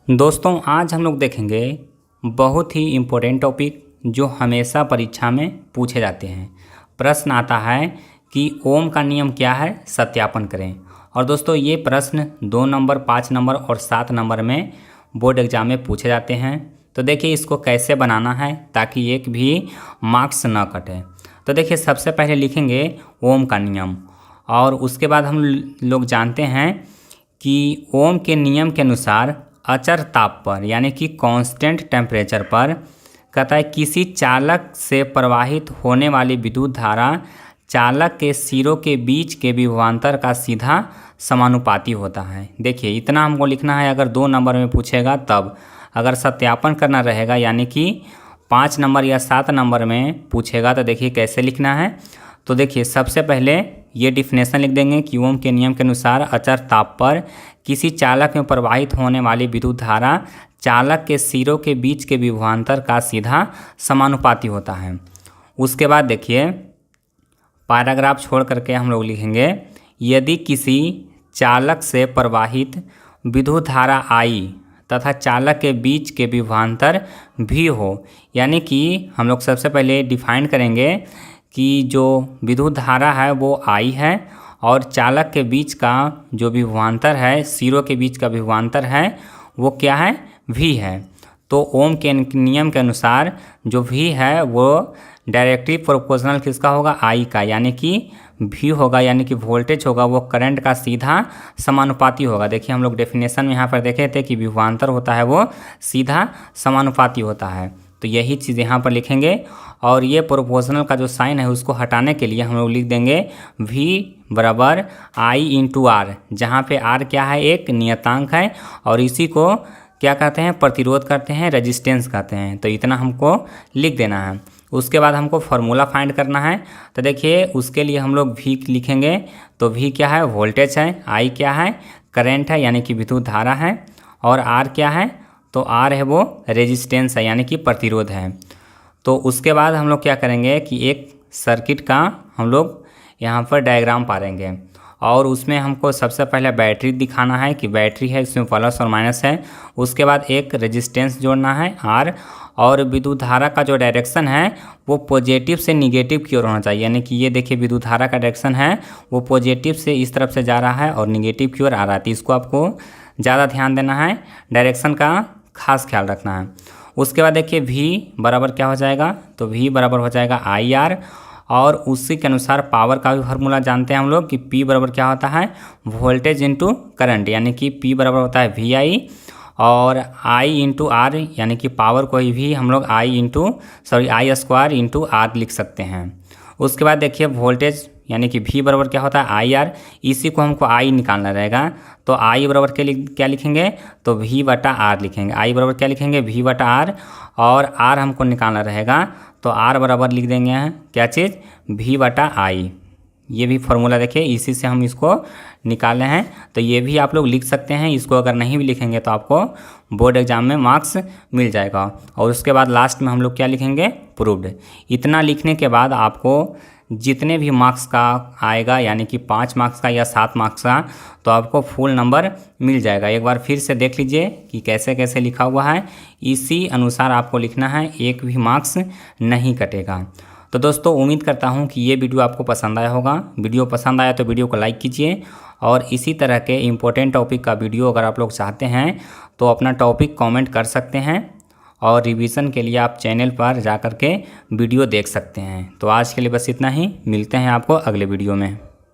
दोस्तों आज हम लोग देखेंगे बहुत ही इम्पोर्टेंट टॉपिक जो हमेशा परीक्षा में पूछे जाते हैं। प्रश्न आता है कि ओम का नियम क्या है, सत्यापन करें। और दोस्तों ये प्रश्न 2 नंबर, 5 नंबर और 7 नंबर में बोर्ड एग्जाम में पूछे जाते हैं। तो देखिए इसको कैसे बनाना है ताकि एक भी मार्क्स न कटे। तो देखिए सबसे पहले लिखेंगे ओम का नियम, और उसके बाद हम लोग जानते हैं कि ओम के नियम के अनुसार अचर ताप पर यानी कि कांस्टेंट टेम्परेचर पर कहता है किसी चालक से प्रवाहित होने वाली विद्युत धारा चालक के सिरों के बीच के विभवांतर का सीधा समानुपाती होता है। देखिए इतना हमको लिखना है। अगर 2 नंबर में पूछेगा तब, अगर सत्यापन करना रहेगा यानी कि 5 नंबर या 7 नंबर में पूछेगा तो देखिए कैसे लिखना है। तो देखिए सबसे पहले ये डिफिनेशन लिख देंगे कि ओम के नियम के अनुसार अचर ताप पर किसी चालक में प्रवाहित होने वाली विद्युत धारा चालक के सिरों के बीच के विभवांतर का सीधा समानुपाती होता है। उसके बाद देखिए पैराग्राफ छोड़ करके हम लोग लिखेंगे यदि किसी चालक से प्रवाहित विद्युत धारा I तथा चालक के बीच के विभवांतर भी हो, यानी कि हम लोग सबसे पहले डिफाइन करेंगे कि जो विद्युत धारा है वो I है और चालक के बीच का जो विभवांतर है, सिरों के बीच का विभवांतर है वो क्या है, V है। तो ओम के नियम के अनुसार जो V है वो डायरेक्टली प्रोपोर्शनल किसका होगा, I का, यानी कि V होगा, यानी कि वोल्टेज होगा वो करंट का सीधा समानुपाती होगा। देखिए हम लोग डेफिनेशन में यहाँ पर देखे थे कि विभवांतर होता है वो सीधा समानुपाती होता है। तो यही चीज़ यहाँ पर लिखेंगे। और ये प्रोपोर्शनल का जो साइन है उसको हटाने के लिए हम लोग लिख देंगे V बराबर I इंटू R, जहाँ पे R क्या है, एक नियतांक है और इसी को क्या कहते हैं, प्रतिरोध करते हैं, रेजिस्टेंस कहते हैं। तो इतना हमको लिख देना है। उसके बाद हमको फार्मूला फाइंड करना है। तो देखिए उसके लिए हम लोग V लिखेंगे। तो V क्या है, वोल्टेज है, I क्या है, करंट है यानी कि विद्युत धारा है, और R क्या है, तो R है वो रेजिस्टेंस है यानी कि प्रतिरोध है। तो उसके बाद हम लोग क्या करेंगे कि एक सर्किट का हम लोग यहाँ पर डायग्राम पारेंगे और उसमें हमको सबसे पहले बैटरी दिखाना है कि बैटरी है, इसमें प्लस और माइनस है। उसके बाद एक रेजिस्टेंस जोड़ना है R, और विद्युत धारा का जो डायरेक्शन है वो पॉजिटिव से निगेटिव की ओर होना चाहिए। यानी कि ये देखिए विद्युत धारा का डायरेक्शन है वो पॉजिटिव से इस तरफ से जा रहा है और निगेटिव की ओर आ रहा है। तो इसको आपको ज़्यादा ध्यान देना है, डायरेक्शन का खास ख्याल रखना है। उसके बाद देखिए V बराबर क्या हो जाएगा, तो V बराबर हो जाएगा IR, और उसी के अनुसार पावर का भी फार्मूला जानते हैं हम लोग कि P बराबर क्या होता है, वोल्टेज इंटू करंट, यानी कि P बराबर होता है VI, और I इंटू R यानी कि पावर को भी हम लोग I स्क्वायर इंटू R लिख सकते हैं। उसके बाद देखिए वोल्टेज यानी कि V बराबर क्या होता है IR, इसी को हमको I निकालना रहेगा। तो I बराबर के लिए क्या लिखेंगे, तो V बटा R लिखेंगे। I बराबर क्या लिखेंगे, V बटा R, और R हमको निकालना रहेगा तो R बराबर लिख देंगे क्या चीज़, V बटा I। ये भी फार्मूला देखिए इसी से हम इसको निकाले हैं। तो ये भी आप लोग लिख सकते हैं। इसको अगर नहीं भी लिखेंगे तो आपको बोर्ड एग्जाम में मार्क्स मिल जाएगा। और उसके बाद लास्ट में हम लोग क्या लिखेंगे, प्रूव्ड। इतना लिखने के बाद आपको जितने भी मार्क्स का आएगा यानी कि 5 मार्क्स का या 7 मार्क्स का, तो आपको फुल नंबर मिल जाएगा। एक बार फिर से देख लीजिए कि कैसे कैसे लिखा हुआ है, इसी अनुसार आपको लिखना है, एक भी मार्क्स नहीं कटेगा। तो दोस्तों उम्मीद करता हूं कि ये वीडियो आपको पसंद आया होगा। वीडियो पसंद आया तो वीडियो को लाइक कीजिए, और इसी तरह के इम्पोर्टेंट टॉपिक का वीडियो अगर आप लोग चाहते हैं तो अपना टॉपिक कमेंट कर सकते हैं, और रिवीजन के लिए आप चैनल पर जा कर के वीडियो देख सकते हैं। तो आज के लिए बस इतना ही, मिलते हैं आपको अगले वीडियो में।